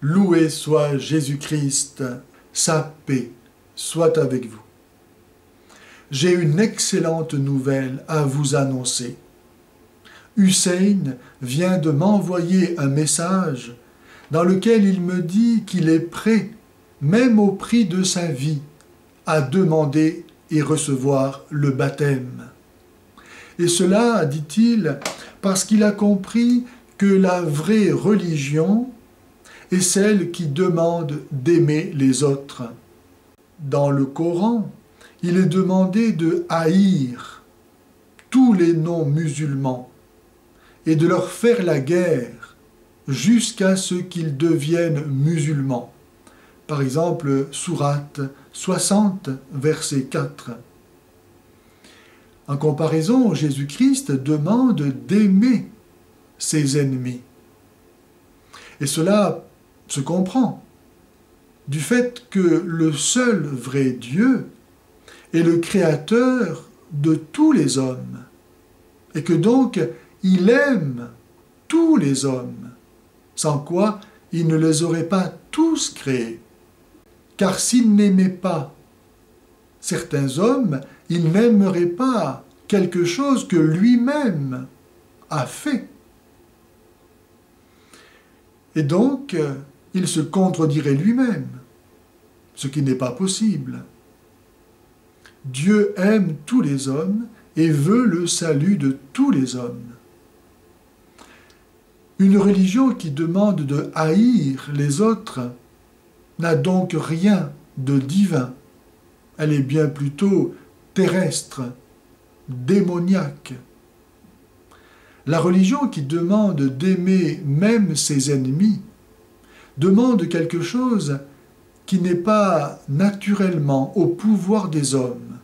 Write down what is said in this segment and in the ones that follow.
Loué soit Jésus-Christ, sa paix soit avec vous. J'ai une excellente nouvelle à vous annoncer. Hussein vient de m'envoyer un message dans lequel il me dit qu'il est prêt, même au prix de sa vie, à demander et recevoir le baptême. Et cela, dit-il, parce qu'il a compris que la vraie religion est celle qui demande d'aimer les autres. Dans le Coran, il est demandé de haïr tous les non-musulmans et de leur faire la guerre jusqu'à ce qu'ils deviennent musulmans. Par exemple, sourate 60, verset 4. En comparaison, Jésus-Christ demande d'aimer ses ennemis. Et cela se comprend du fait que le seul vrai Dieu est le créateur de tous les hommes et que donc il aime tous les hommes, sans quoi il ne les aurait pas tous créés. Car s'il n'aimait pas certains hommes, il n'aimerait pas quelque chose que lui-même a fait. Et donc, il se contredirait lui-même, ce qui n'est pas possible. Dieu aime tous les hommes et veut le salut de tous les hommes. Une religion qui demande de haïr les autres n'a donc rien de divin. Elle est bien plutôt terrestre, démoniaque. La religion qui demande d'aimer même ses ennemis demande quelque chose qui n'est pas naturellement au pouvoir des hommes.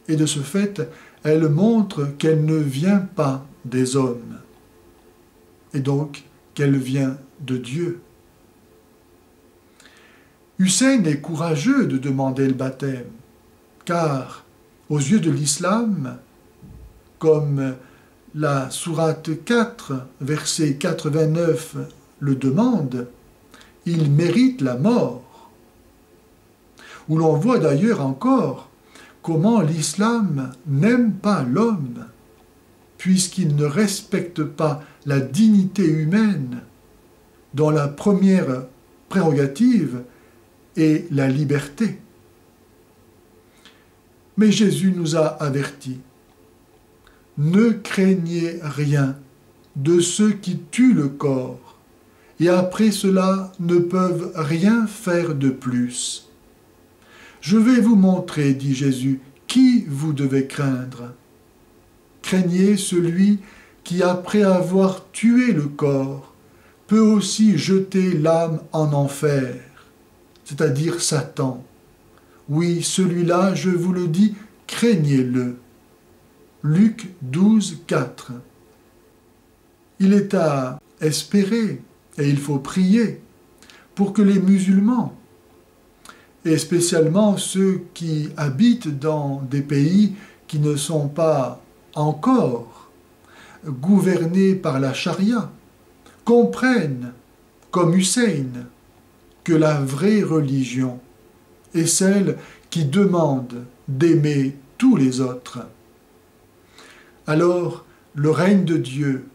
Et de ce fait, elle montre qu'elle ne vient pas des hommes, et donc qu'elle vient de Dieu. Hussein est courageux de demander le baptême, car aux yeux de l'islam, comme la sourate 4, verset 89 le demande, il mérite la mort. Où l'on voit d'ailleurs encore comment l'islam n'aime pas l'homme, puisqu'il ne respecte pas la dignité humaine, dont la première prérogative est la liberté. Mais Jésus nous a avertis. Ne craignez rien de ceux qui tuent le corps, et après cela ne peuvent rien faire de plus. Je vais vous montrer, dit Jésus, qui vous devez craindre. Craignez celui qui, après avoir tué le corps, peut aussi jeter l'âme en enfer, c'est-à-dire Satan. Oui, celui-là, je vous le dis, craignez-le. Luc 12, 4. Il est à espérer, et il faut prier, pour que les musulmans, et spécialement ceux qui habitent dans des pays qui ne sont pas encore gouvernés par la charia, comprennent, comme Hussein, que la vraie religion est celle qui demande d'aimer tous les autres. Alors, le règne de Dieu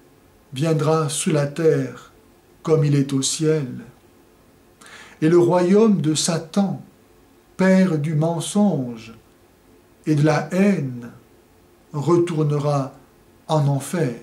viendra sur la terre comme il est au ciel. Et le royaume de Satan, père du mensonge et de la haine, retournera en enfer.